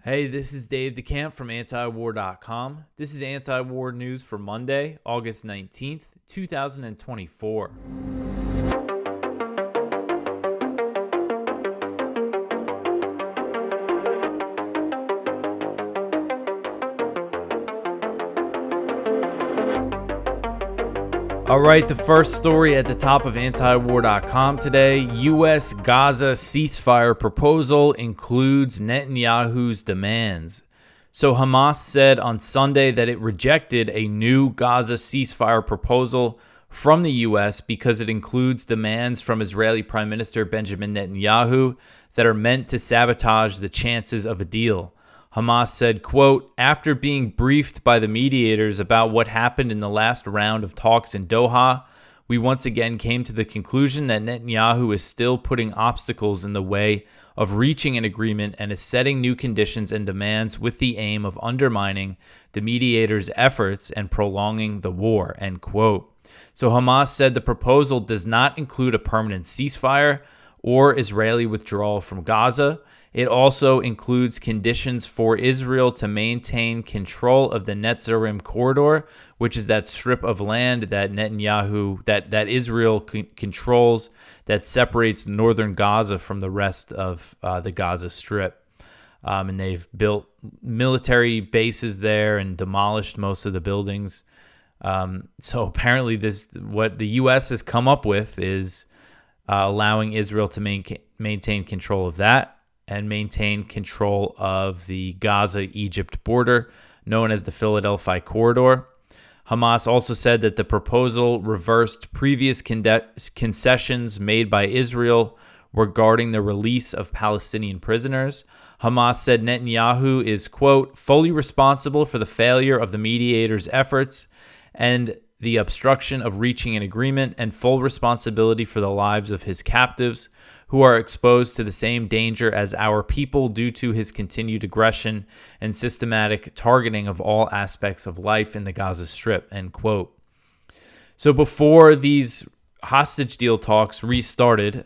Hey, this is Dave DeCamp from antiwar.com. This is anti-war news for Monday, August 19th, 2024. All right, the first story at the top of antiwar.com today, U.S. Gaza ceasefire proposal includes Netanyahu's demands. So Hamas said on Sunday that it rejected a new Gaza ceasefire proposal from the U.S. because it includes demands from Israeli Prime Minister Benjamin Netanyahu that are meant to sabotage the chances of a deal. Hamas said, quote, after being briefed by the mediators about what happened in the last round of talks in Doha, we once again came to the conclusion that Netanyahu is still putting obstacles in the way of reaching an agreement and is setting new conditions and demands with the aim of undermining the mediators' efforts and prolonging the war, end quote. So Hamas said the proposal does not include a permanent ceasefire or Israeli withdrawal from Gaza. It also includes conditions for Israel to maintain control of the Netzarim corridor, which is that strip of land that that Israel controls that separates northern Gaza from the rest of the Gaza Strip. And they've built military bases there and demolished most of the buildings. So apparently what the U.S. has come up with is allowing Israel to maintain control of that and maintain control of the Gaza-Egypt border, known as the Philadelphia Corridor. Hamas also said that the proposal reversed previous concessions made by Israel regarding the release of Palestinian prisoners. Hamas said Netanyahu is, quote, fully responsible for the failure of the mediators' efforts and the obstruction of reaching an agreement, and full responsibility for the lives of his captives, who are exposed to the same danger as our people due to his continued aggression and systematic targeting of all aspects of life in the Gaza Strip, end quote. So before these hostage deal talks restarted,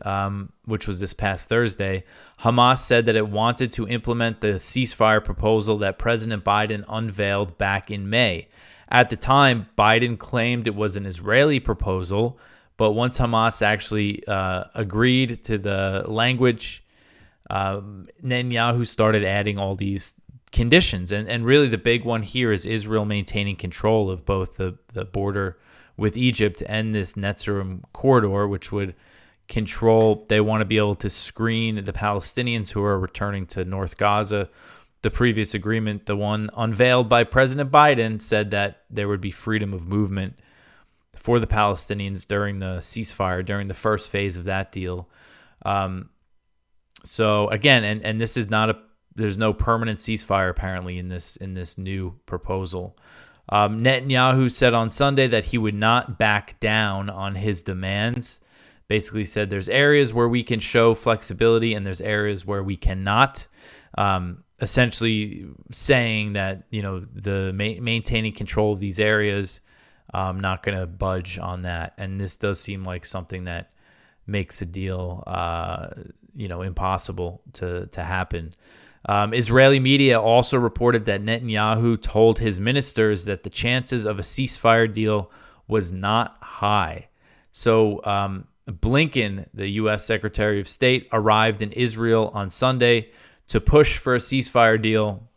which was this past Thursday, Hamas said that it wanted to implement the ceasefire proposal that President Biden unveiled back in May. At the time, Biden claimed it was an Israeli proposal, but once Hamas actually agreed to the language, Netanyahu started adding all these conditions. And really the big one here is Israel maintaining control of both the border with Egypt and this Netzarim corridor, which would control, they want to be able to screen the Palestinians who are returning to North Gaza. The previous agreement, the one unveiled by President Biden, said that there would be freedom of movement for the Palestinians during the ceasefire, during the first phase of that deal. So again, and this is not there's no permanent ceasefire apparently in this new proposal. Netanyahu said on Sunday that he would not back down on his demands. Basically said there's areas where we can show flexibility and there's areas where we cannot. Essentially saying that, the maintaining control of these areas, I'm not going to budge on that. And this does seem like something that makes a deal, impossible to happen. Israeli media also reported that Netanyahu told his ministers that the chances of a ceasefire deal was not high. So Blinken, the U.S. Secretary of State, arrived in Israel on Sunday to push for a ceasefire deal.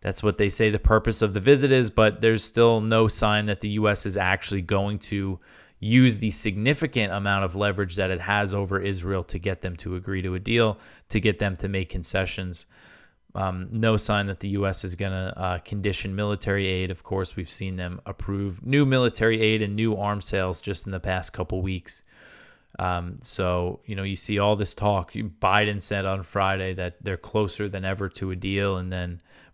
That's what they say the purpose of the visit is, but there's still no sign that the U.S. is actually going to use the significant amount of leverage that it has over Israel to get them to agree to a deal, to get them to make concessions. No sign that the U.S. is going to condition military aid. Of course, we've seen them approve new military aid and new arms sales just in the past couple weeks. So, you see all this talk. Biden said on Friday that they're closer than ever to a deal,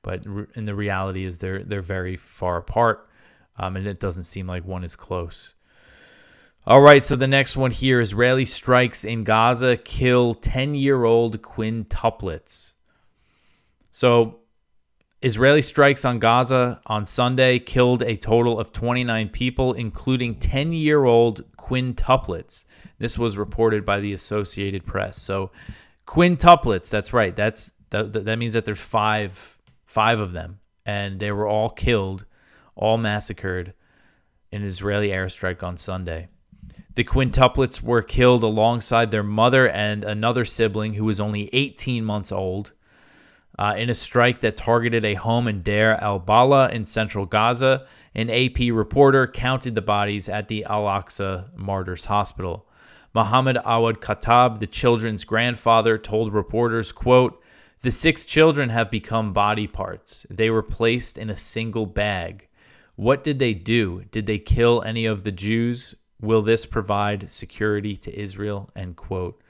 but in the reality is they're very far apart, and it doesn't seem like one is close. All right, so the next one here, Israeli strikes in Gaza kill 10-year-old quintuplets. So Israeli strikes on Gaza on Sunday killed a total of 29 people, including 10-year-old quintuplets. This was reported by the Associated Press. So quintuplets, that's right. That means that there's five 5 of them, and they were all killed, all massacred in an Israeli airstrike on Sunday. The quintuplets were killed alongside their mother and another sibling who was only 18 months old in a strike that targeted a home in Deir al-Balah in central Gaza. An AP reporter counted the bodies at the Al-Aqsa Martyrs Hospital. Mohammed Awad Khattab, the children's grandfather, told reporters, quote, "The 6 children have become body parts. They were placed in a single bag. What did they do? Did they kill any of the Jews? Will this provide security to Israel?" End quote.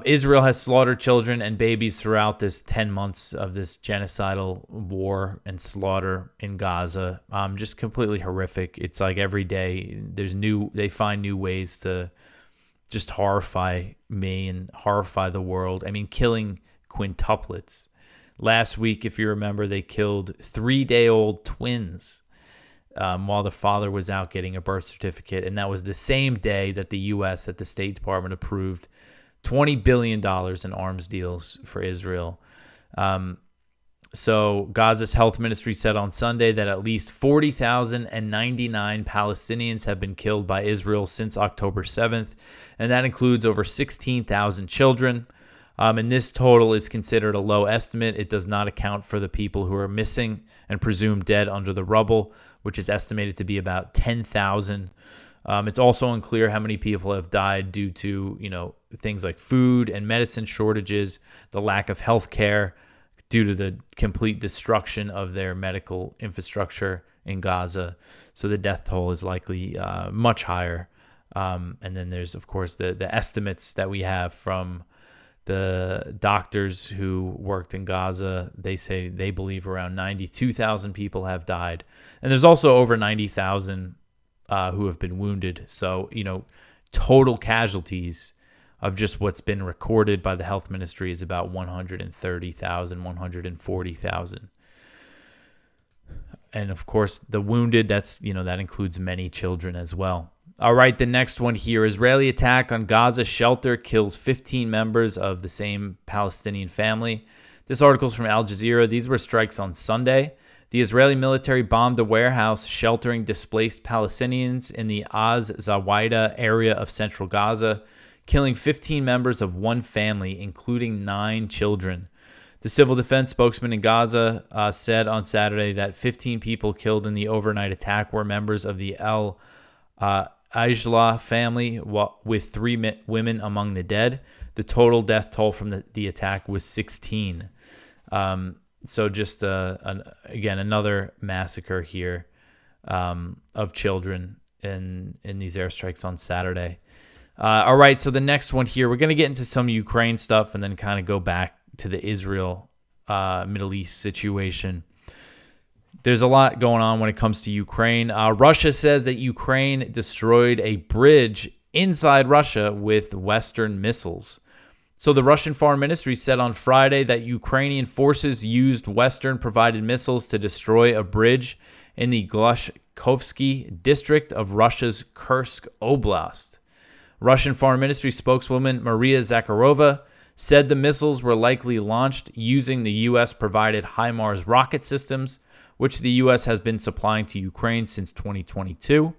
Israel has slaughtered children and babies throughout this 10 months of this genocidal war and slaughter in Gaza. Just completely horrific. It's like every day they find new ways to just horrify me and horrify the world. I mean, killing quintuplets. Last week, if you remember, they killed 3-day-old twins while the father was out getting a birth certificate. And that was the same day that the U.S. at the State Department approved $20 billion in arms deals for Israel. So Gaza's health ministry said on Sunday that at least 40,099 Palestinians have been killed by Israel since October 7th, and that includes over 16,000 children. And this total is considered a low estimate. It does not account for the people who are missing and presumed dead under the rubble, which is estimated to be about 10,000. It's also unclear how many people have died due to, things like food and medicine shortages, the lack of health care due to the complete destruction of their medical infrastructure in Gaza. So the death toll is likely much higher. And then there's, of course, the estimates that we have from the doctors who worked in Gaza. They say they believe around 92,000 people have died. And there's also over 90,000 who have been wounded. So, total casualties of just what's been recorded by the health ministry is about 130,000, 140,000. And of course, the wounded, that includes many children as well. All right, the next one here. Israeli attack on Gaza shelter kills 15 members of the same Palestinian family. This article is from Al Jazeera. These were strikes on Sunday. The Israeli military bombed a warehouse sheltering displaced Palestinians in the Az-Zawaida area of central Gaza, killing 15 members of one family, including 9 children. The civil defense spokesman in Gaza said on Saturday that 15 people killed in the overnight attack were members of the El Ajla family, with 3 women among the dead. The total death toll from the attack was 16. So just, again, another massacre here of children in these airstrikes on Saturday. All right, so the next one here, we're going to get into some Ukraine stuff and then kind of go back to the Israel Middle East situation. There's a lot going on when it comes to Ukraine. Russia says that Ukraine destroyed a bridge inside Russia with Western missiles. So the Russian Foreign Ministry said on Friday that Ukrainian forces used Western-provided missiles to destroy a bridge in the Glushkovsky district of Russia's Kursk Oblast. Russian Foreign Ministry spokeswoman Maria Zakharova said the missiles were likely launched using the U.S.-provided HIMARS rocket systems, which the U.S. has been supplying to Ukraine since 2022.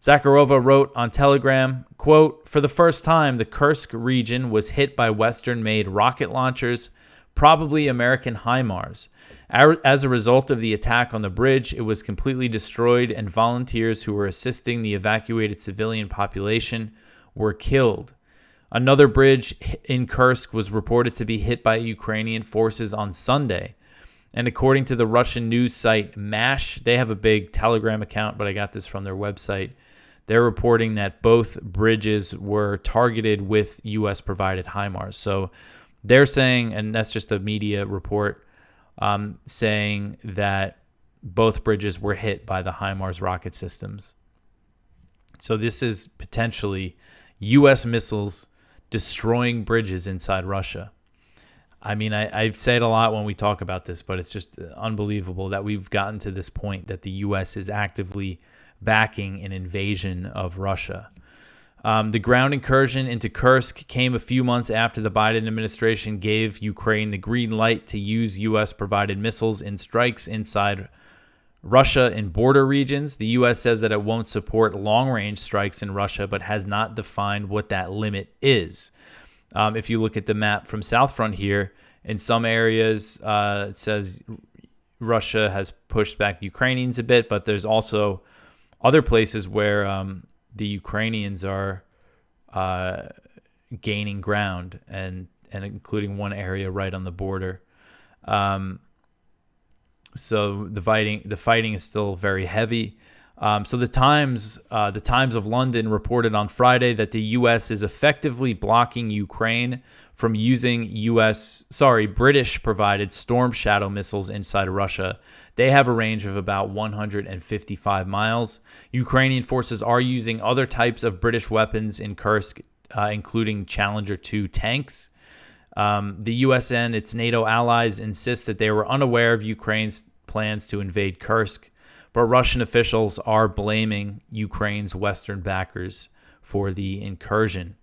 Zakharova wrote on Telegram, quote, "For the first time, the Kursk region was hit by Western-made rocket launchers, probably American HIMARS. As a result of the attack on the bridge, it was completely destroyed, and volunteers who were assisting the evacuated civilian population were killed." Another bridge in Kursk was reported to be hit by Ukrainian forces on Sunday. And according to the Russian news site MASH, they have a big Telegram account, but I got this from their website. They're reporting that both bridges were targeted with U.S.-provided HIMARS. So they're saying, and that's just a media report, saying that both bridges were hit by the HIMARS rocket systems. So this is potentially U.S. missiles destroying bridges inside Russia. I mean, I've said a lot when we talk about this, but it's just unbelievable that we've gotten to this point that the U.S. is actively backing an invasion of Russia. The ground incursion into Kursk came a few months after the Biden administration gave Ukraine the green light to use U.S.-provided missiles in strikes inside Russia in border regions. The U.S. says that it won't support long-range strikes in Russia, but has not defined what that limit is. If you look at the map from South Front here, in some areas it says Russia has pushed back the Ukrainians a bit, but there's also other places where the Ukrainians are gaining ground, and including one area right on the border. So the fighting is still very heavy. So the Times of London reported on Friday that the U.S. is effectively blocking Ukraine from using British-provided Storm Shadow missiles inside Russia. They have a range of about 155 miles. Ukrainian forces are using other types of British weapons in Kursk, including Challenger 2 tanks. The U.S. and its NATO allies insist that they were unaware of Ukraine's plans to invade Kursk, but Russian officials are blaming Ukraine's Western backers for the incursion.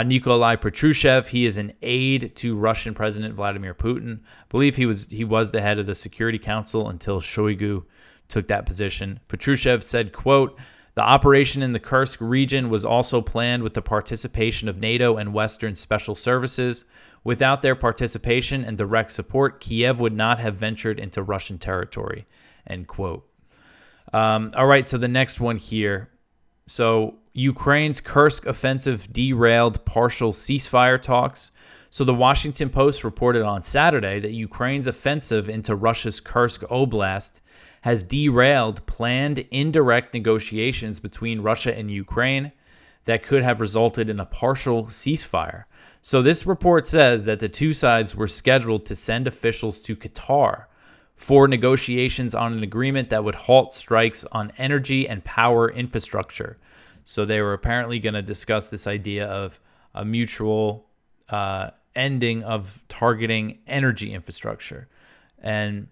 Nikolai Patrushev, he is an aide to Russian President Vladimir Putin. I believe he was the head of the Security Council until Shoigu took that position. Patrushev said, quote, "The operation in the Kursk region was also planned with the participation of NATO and Western special services. Without their participation and direct support, Kiev would not have ventured into Russian territory," end quote. All right, so the next one here. So Ukraine's Kursk offensive derailed partial ceasefire talks. So the Washington Post reported on Saturday that Ukraine's offensive into Russia's Kursk Oblast has derailed planned indirect negotiations between Russia and Ukraine that could have resulted in a partial ceasefire. So this report says that the two sides were scheduled to send officials to Qatar for negotiations on an agreement that would halt strikes on energy and power infrastructure. So they were apparently going to discuss this idea of a mutual ending of targeting energy infrastructure. And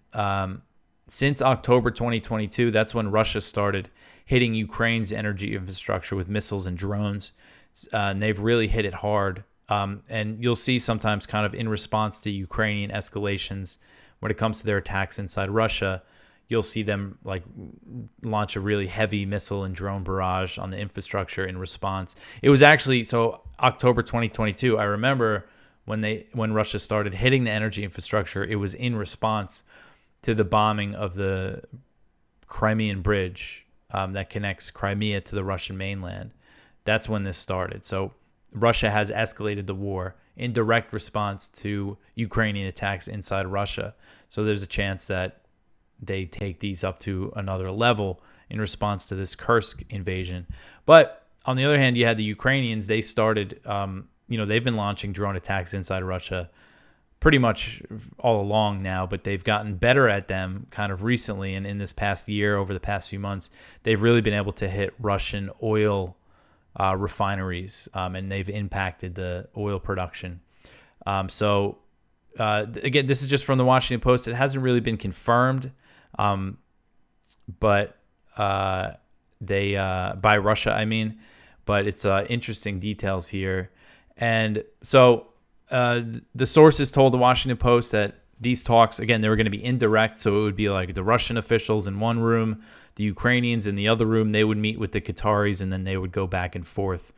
since October 2022, that's when Russia started hitting Ukraine's energy infrastructure with missiles and drones. And they've really hit it hard. And you'll see sometimes kind of in response to Ukrainian escalations when it comes to their attacks inside Russia, you'll see them like launch a really heavy missile and drone barrage on the infrastructure in response. It was actually, so October 2022, I remember when Russia started hitting the energy infrastructure, it was in response to the bombing of the Crimean Bridge that connects Crimea to the Russian mainland. That's when this started. So Russia has escalated the war in direct response to Ukrainian attacks inside Russia. So there's a chance that they take these up to another level in response to this Kursk invasion. But on the other hand, you had the Ukrainians. They started, they've been launching drone attacks inside Russia pretty much all along now, but they've gotten better at them kind of recently. And in this past year, over the past few months, they've really been able to hit Russian oil refineries, and they've impacted the oil production. Again, this is just from the Washington Post. It hasn't really been confirmed, but by Russia, I mean. But it's interesting details here. And so the sources told the Washington Post that these talks, again, they were going to be indirect. So it would be like the Russian officials in one room, the Ukrainians in the other room. They would meet with the Qataris, and then they would go back and forth.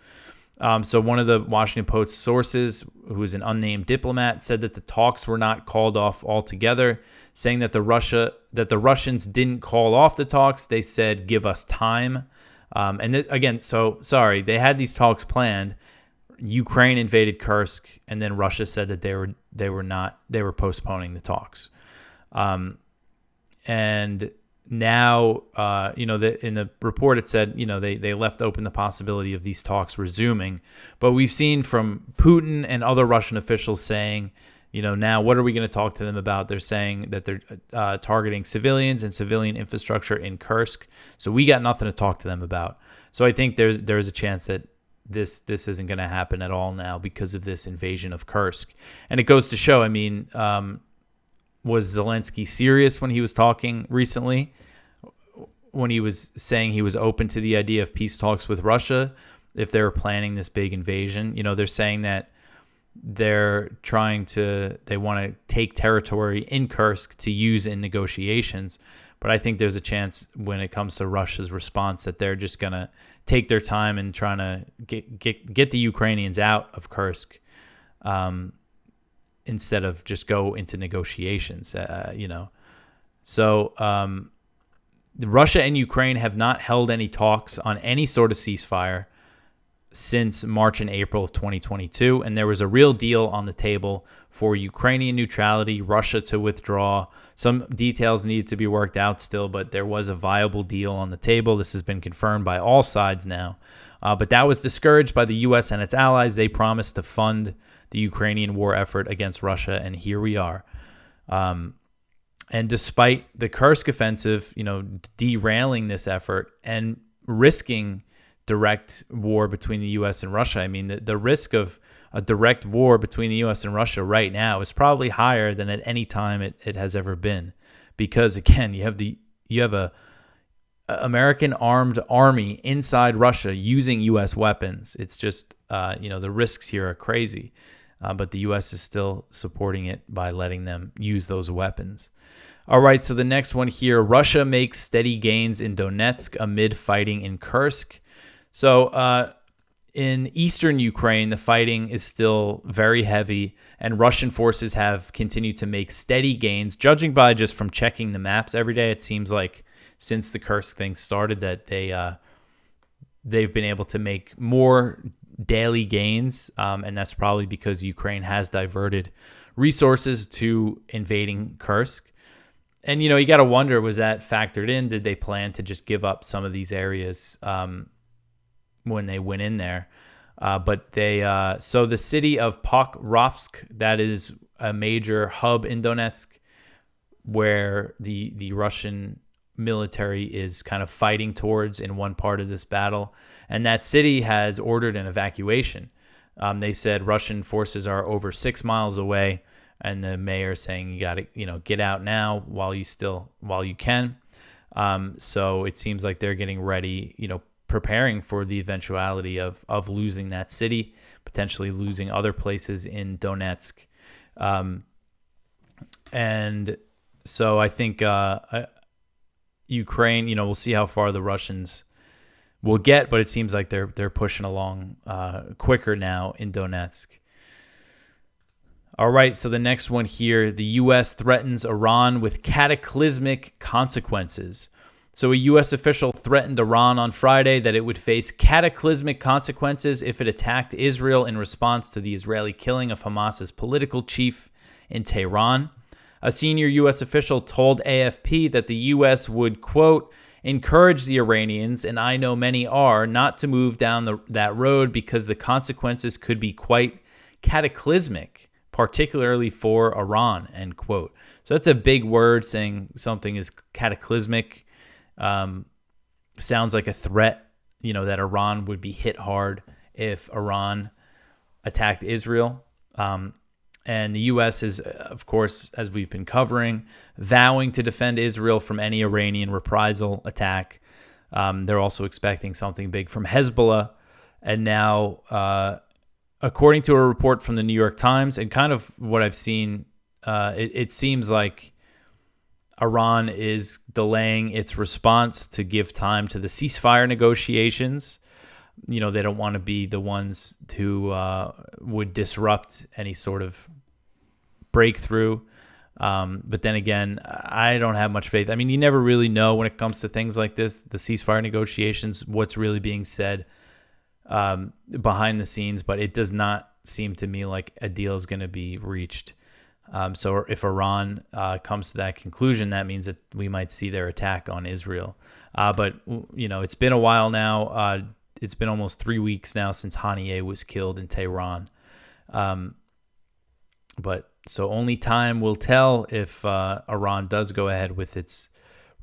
So one of the Washington Post sources, who is an unnamed diplomat, said that the talks were not called off altogether, saying that the Russians didn't call off the talks. They said, "Give us time." They had these talks planned. Ukraine invaded Kursk, and then Russia said that they were postponing the talks. And now, in the report it said, they left open the possibility of these talks resuming. But we've seen from Putin and other Russian officials saying, now what are we going to talk to them about? They're saying that they're targeting civilians and civilian infrastructure in Kursk. So we got nothing to talk to them about. So I think there's a chance that this isn't going to happen at all now because of this invasion of Kursk. And it goes to show, was Zelensky serious when he was talking recently, when he was saying he was open to the idea of peace talks with Russia? if they were planning this big invasion. They're saying that they want to take territory in Kursk to use in negotiations. But I think there's a chance when it comes to Russia's response that they're just going to take their time and trying to get the Ukrainians out of Kursk instead of just go into negotiations, So Russia and Ukraine have not held any talks on any sort of ceasefire since March and April of 2022, and there was a real deal on the table for Ukrainian neutrality, Russia to withdraw. Some details needed to be worked out still, but there was a viable deal on the table. This has been confirmed by all sides now. But that was discouraged by the U.S. and its allies. They promised to fund the Ukrainian war effort against Russia, and here we are. And despite the Kursk offensive, derailing this effort and risking direct war between the U.S. and Russia. I mean, the risk of a direct war between the U.S. and Russia right now is probably higher than at any time it has ever been, because again, you have a American armed army inside Russia using U.S. weapons. It's just the risks here are crazy, but the U.S. is still supporting it by letting them use those weapons. All right, so the next one here: Russia makes steady gains in Donetsk amid fighting in Kursk. So in eastern Ukraine, the fighting is still very heavy, and Russian forces have continued to make steady gains. Judging by just from checking the maps every day, it seems like since the Kursk thing started that they've been able to make more daily gains, and that's probably because Ukraine has diverted resources to invading Kursk. And, you got to wonder, was that factored in? Did they plan to just give up some of these areas when they went in there? But so the city of Pokrovsk, that is a major hub in Donetsk where the Russian military is kind of fighting towards in one part of this battle. And that city has ordered an evacuation. They said Russian forces are over 6 miles away, and the mayor is saying you got to get out now while you can. So it seems like they're getting ready, preparing for the eventuality of losing that city, potentially losing other places in Donetsk. And so I think Ukraine, we'll see how far the Russians will get, but it seems like they're pushing along quicker now in Donetsk. All right, so the next one here: the U.S. threatens Iran with cataclysmic consequences. So a U.S. official threatened Iran on Friday that it would face cataclysmic consequences if it attacked Israel in response to the Israeli killing of Hamas's political chief in Tehran. A senior U.S. official told AFP that the U.S. would, quote, encourage the Iranians, and I know many are, not to move down that road because the consequences could be quite cataclysmic, particularly for Iran, end quote. So that's a big word, saying something is cataclysmic. Sounds like a threat, that Iran would be hit hard if Iran attacked Israel. And the U.S. is, of course, as we've been covering, vowing to defend Israel from any Iranian reprisal attack. They're also expecting something big from Hezbollah. And now, according to a report from the New York Times, and kind of what I've seen, it seems like Iran is delaying its response to give time to the ceasefire negotiations. They don't want to be the ones who would disrupt any sort of breakthrough. But then again, I don't have much faith. I mean, you never really know when it comes to things like this, the ceasefire negotiations, what's really being said behind the scenes. But it does not seem to me like a deal is going to be reached. So if Iran comes to that conclusion, that means that we might see their attack on Israel. But, it's been a while now. It's been almost 3 weeks now since Haniyeh was killed in Tehran. But so only time will tell if Iran does go ahead with its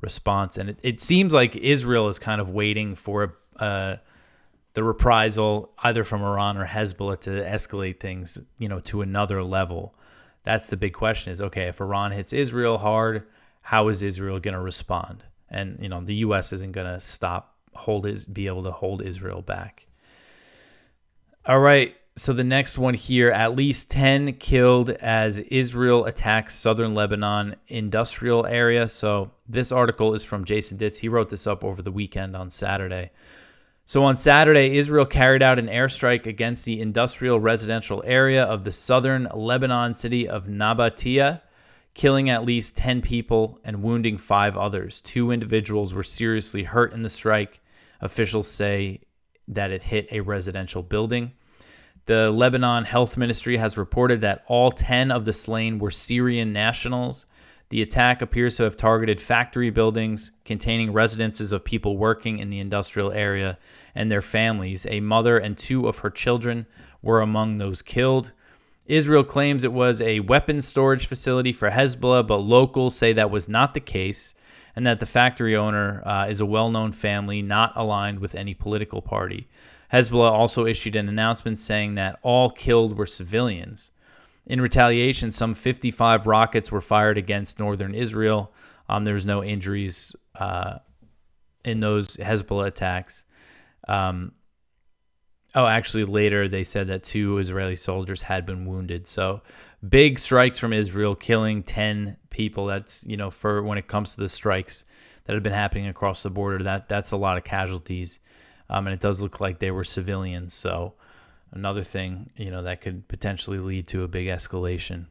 response. And it seems like Israel is kind of waiting for the reprisal either from Iran or Hezbollah to escalate things, to another level. That's the big question is, okay, if Iran hits Israel hard, how is Israel going to respond? And, the U.S. isn't going to be able to hold Israel back. All right. So the next one here, at least 10 killed as Israel attacks southern Lebanon industrial area. So this article is from Jason Ditz. He wrote this up over the weekend on Saturday. So on Saturday, Israel carried out an airstrike against the industrial residential area of the southern Lebanon city of Nabatea, killing at least 10 people and wounding 5 others. 2 individuals were seriously hurt in the strike. Officials say that it hit a residential building. The Lebanon Health Ministry has reported that all 10 of the slain were Syrian nationals. The attack appears to have targeted factory buildings containing residences of people working in the industrial area and their families. A mother and 2 of her children were among those killed. Israel claims it was a weapons storage facility for Hezbollah, but locals say that was not the case and that the factory owner is a well-known family not aligned with any political party. Hezbollah also issued an announcement saying that all killed were civilians. In retaliation, some 55 rockets were fired against northern Israel. There was no injuries in those Hezbollah attacks. Actually, later they said that 2 Israeli soldiers had been wounded. So big strikes from Israel, killing 10 people. That's, for when it comes to the strikes that have been happening across the border, that's a lot of casualties. And it does look like they were civilians. So another thing, that could potentially lead to a big escalation.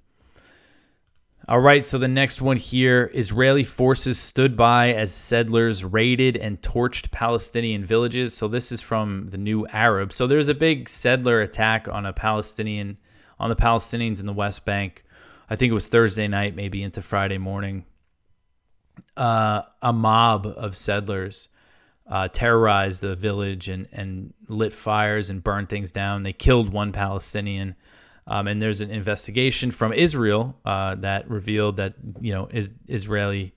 All right, so the next one here, Israeli forces stood by as settlers raided and torched Palestinian villages. So this is from the New Arab. So there's a big settler attack on the Palestinians in the West Bank. I think it was Thursday night, maybe into Friday morning. A mob of settlers terrorized the village and lit fires and burned things down. They killed 1 Palestinian. And there's an investigation from Israel that revealed that, Israeli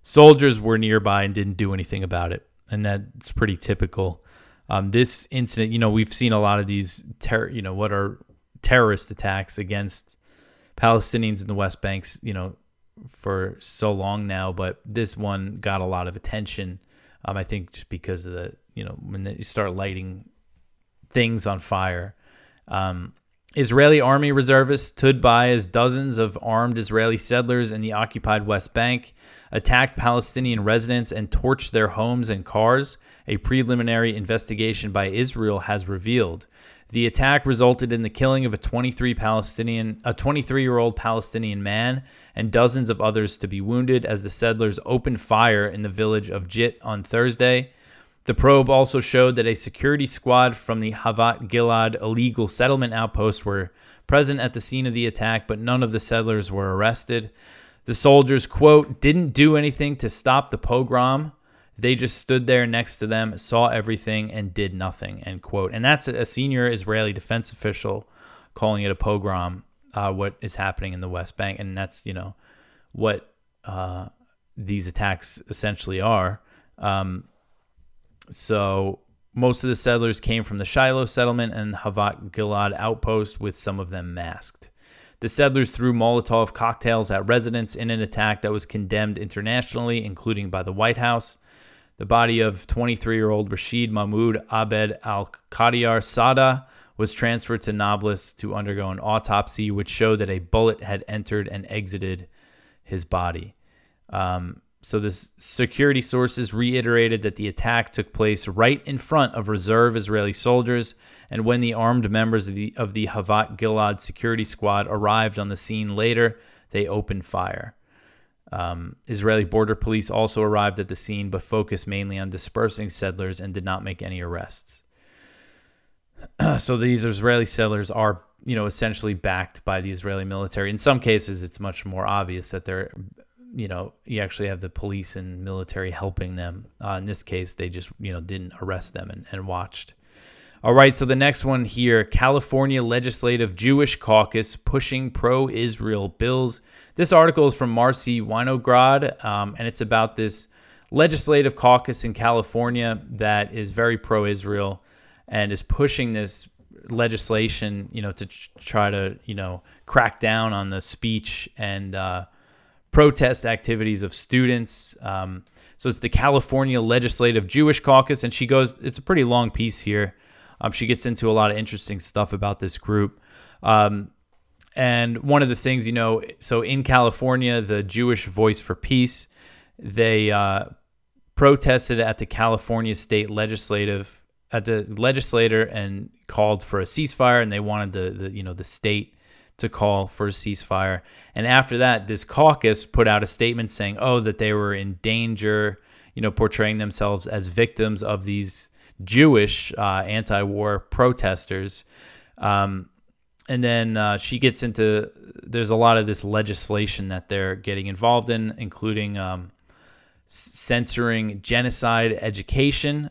soldiers were nearby and didn't do anything about it. And that's pretty typical. This incident, we've seen a lot of these, what are terrorist attacks against Palestinians in the West Banks, for so long now. But this one got a lot of attention. I think just because of the, when you start lighting things on fire. Israeli army reservists stood by as dozens of armed Israeli settlers in the occupied West Bank attacked Palestinian residents and torched their homes and cars, a preliminary investigation by Israel has revealed. The attack resulted in the killing of a 23-year-old Palestinian man and dozens of others to be wounded as the settlers opened fire in the village of Jit on Thursday. The probe also showed that a security squad from the Havat Gilad illegal settlement outpost were present at the scene of the attack, but none of the settlers were arrested. The soldiers, quote, didn't do anything to stop the pogrom. They just stood there next to them, saw everything, and did nothing, end quote. And that's a senior Israeli defense official calling it a pogrom, what is happening in the West Bank. And that's, what these attacks essentially are. So most of the settlers came from the Shiloh settlement and Havat Gilad outpost, with some of them masked. The settlers threw Molotov cocktails at residents in an attack that was condemned internationally, including by the White House. The body of 23-year-old Rashid Mahmoud Abed al-Qadiyar Sada was transferred to Nablus to undergo an autopsy, which showed that a bullet had entered and exited his body. So the security sources reiterated that the attack took place right in front of reserve Israeli soldiers, and when the armed members of the Havat Gilad security squad arrived on the scene later, they opened fire. Israeli border police also arrived at the scene, but focused mainly on dispersing settlers and did not make any arrests. So these Israeli settlers are, essentially backed by the Israeli military. In some cases, it's much more obvious that they're, you actually have the police and military helping them. In this case, they just, didn't arrest them and watched. All right, so the next one here, California Legislative Jewish Caucus pushing pro-Israel bills. This article is from Marcy Winograd, and it's about this legislative caucus in California that is very pro-Israel and is pushing this legislation, to try to, crack down on the speech and protest activities of students. So it's the California Legislative Jewish Caucus, and she goes, it's a pretty long piece here. She gets into a lot of interesting stuff about this group. And one of the things, so in California, the Jewish Voice for Peace, they protested at the California state legislator and called for a ceasefire, and they wanted the state to call for a ceasefire. And after that, this caucus put out a statement saying, that they were in danger, portraying themselves as victims of these Jewish anti-war protesters. And then she gets into, there's a lot of this legislation that they're getting involved in, including censoring genocide education.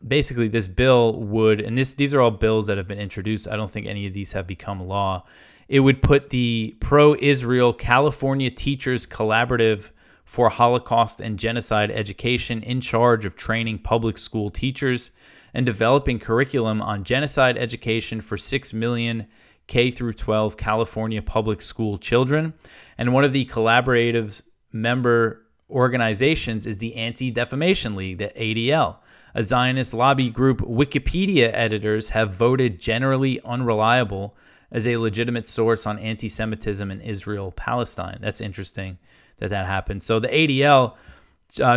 Basically, this bill would, and these are all bills that have been introduced. I don't think any of these have become law. It would put the pro-Israel California Teachers Collaborative for Holocaust and Genocide Education in charge of training public school teachers and developing curriculum on genocide education for 6 million K through 12 California public school children. And one of the collaborative member organizations is the Anti-Defamation League, the ADL. A Zionist lobby group. Wikipedia editors have voted generally unreliable as a legitimate source on anti-Semitism in Israel-Palestine. That's interesting that happened. So the ADL,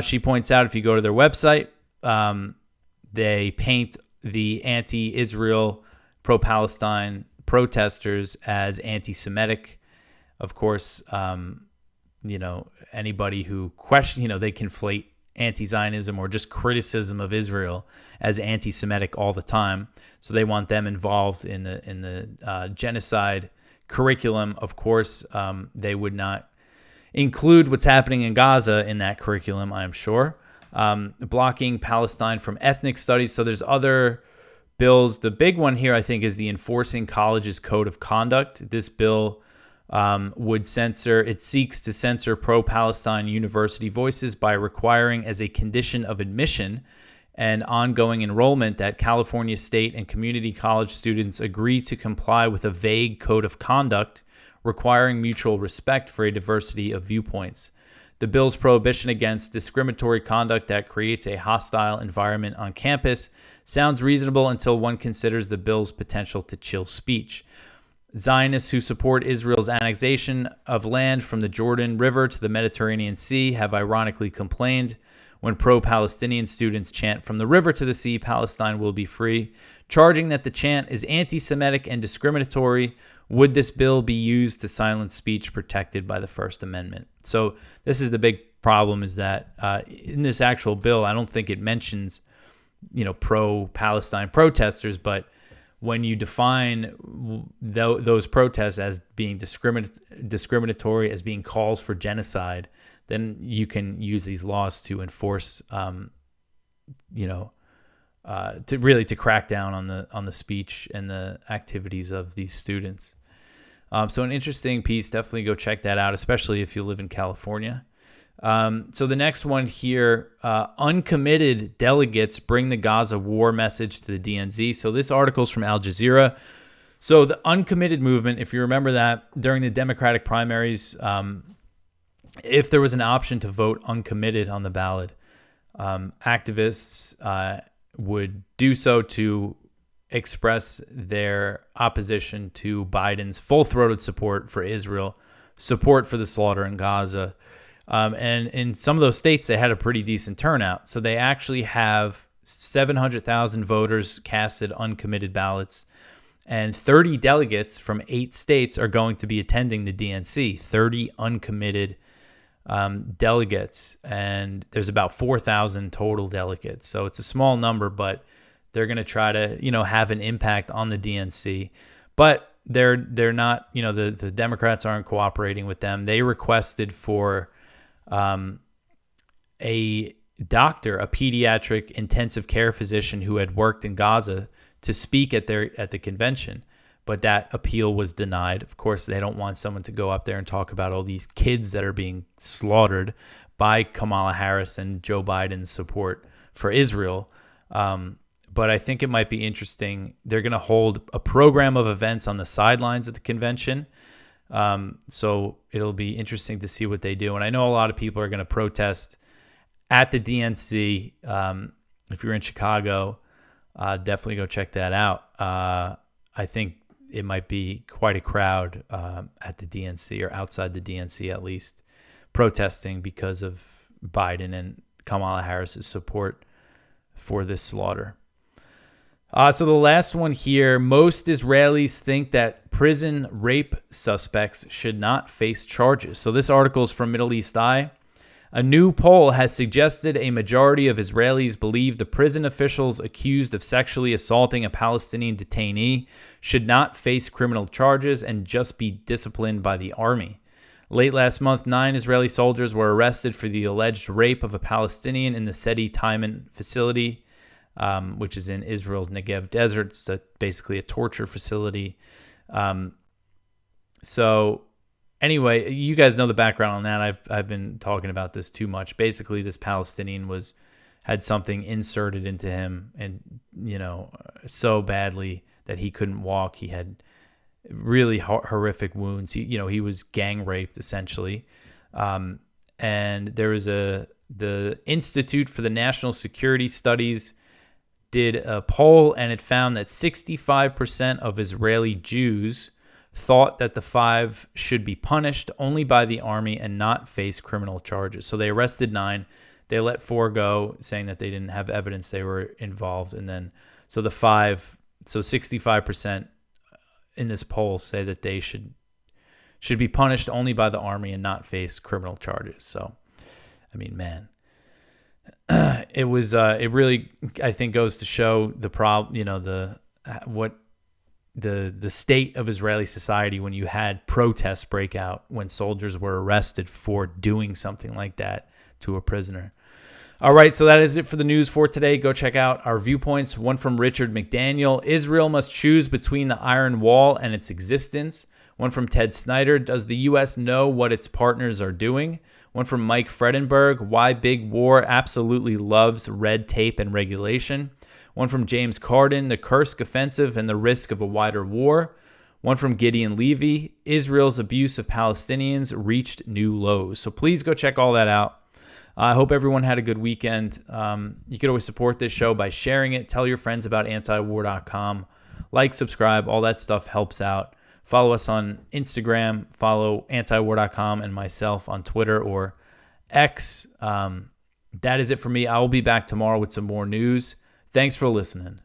she points out, if you go to their website, they paint the anti-Israel, pro-Palestine protesters as anti-Semitic. Of course, anybody who questions, they conflate anti-Zionism or just criticism of Israel as anti-Semitic all the time. So they want them involved in the genocide curriculum. Of course, they would not include what's happening in Gaza in that curriculum, I'm sure. Blocking Palestine from ethnic studies. So there's other bills. The big one here, I think, is the Enforcing Colleges Code of Conduct. This bill seeks to censor pro-Palestine university voices by requiring as a condition of admission and ongoing enrollment that California state and community college students agree to comply with a vague code of conduct requiring mutual respect for a diversity of viewpoints. The bill's prohibition against discriminatory conduct that creates a hostile environment on campus sounds reasonable until one considers the bill's potential to chill speech. Zionists who support Israel's annexation of land from the Jordan River to the Mediterranean Sea have ironically complained when pro-Palestinian students chant from the river to the sea, Palestine will be free, charging that the chant is anti-Semitic and discriminatory. Would this bill be used to silence speech protected by the First Amendment? So this is the big problem, is that in this actual bill, I don't think it mentions, pro-Palestine protesters, but when you define those protests as being discriminatory, as being calls for genocide, then you can use these laws to enforce, to crack down on the speech and the activities of these students. So an interesting piece. Definitely go check that out, especially if you live in California. So the next one here, uncommitted delegates bring the Gaza-War message to the DNZ. So this article is from Al Jazeera. So the uncommitted movement, if you remember that, during the Democratic primaries, if there was an option to vote uncommitted on the ballot, activists would do so to express their opposition to Biden's full-throated support for Israel, support for the slaughter in Gaza. And in some of those states, they had a pretty decent turnout. So they actually have 700,000 voters casted uncommitted ballots, and 30 delegates from 8 states are going to be attending the DNC, 30 uncommitted delegates. And there's about 4,000 total delegates. So it's a small number, but they're going to try to, have an impact on the DNC. But they're not, the Democrats aren't cooperating with them. They requested for a doctor, a pediatric intensive care physician who had worked in Gaza, to speak at the convention, but that appeal was denied. Of course, they don't want someone to go up there and talk about all these kids that are being slaughtered by Kamala Harris and Joe Biden's support for Israel. But I think it might be interesting. They're going to hold a program of events on the sidelines of the convention. So it'll be interesting to see what they do. And I know a lot of people are going to protest at the DNC. If you're in Chicago, Definitely go check that out. I think it might be quite a crowd at the DNC, or outside the DNC at least, protesting because of Biden and Kamala Harris's support for this slaughter. So the last one here, most Israelis think that prison rape suspects should not face charges. So this article is from Middle East Eye. A new poll has suggested a majority of Israelis believe the prison officials accused of sexually assaulting a Palestinian detainee should not face criminal charges and just be disciplined by the army. Late last month, 9 Israeli soldiers were arrested for the alleged rape of a Palestinian in the Sedi Taiman facility, which is in Israel's Negev desert. It's basically a torture facility. Anyway, you guys know the background on that. I've been talking about this too much. Basically, this Palestinian had something inserted into him, and so badly that he couldn't walk. He had really horrific wounds. He was gang raped essentially. And there was the Institute for the National Security Studies did a poll, and it found that 65% of Israeli Jews thought that the 5 should be punished only by the army and not face criminal charges. So they arrested 9. They let 4 go, saying that they didn't have evidence they were involved. And then, so the 5, so 65% in this poll say that they should be punished only by the army and not face criminal charges. So, I mean, man, it really, I think, goes to show the problem, the state of Israeli society when you had protests break out when soldiers were arrested for doing something like that to a prisoner. All right, so that is it for the news for today. Go check out our viewpoints. One from Richard McDaniel. Israel must choose between the Iron Wall and its existence. One from Ted Snyder. Does the U.S. know what its partners are doing? One from Mike Fredenberg. Why big war absolutely loves red tape and regulation. One from James Carden, the Kursk offensive and the risk of a wider war. One from Gideon Levy, Israel's abuse of Palestinians reached new lows. So please go check all that out. I hope everyone had a good weekend. You could always support this show by sharing it. Tell your friends about antiwar.com. Like, subscribe, all that stuff helps out. Follow us on Instagram. Follow antiwar.com and myself on Twitter or X. That is it for me. I will be back tomorrow with some more news. Thanks for listening.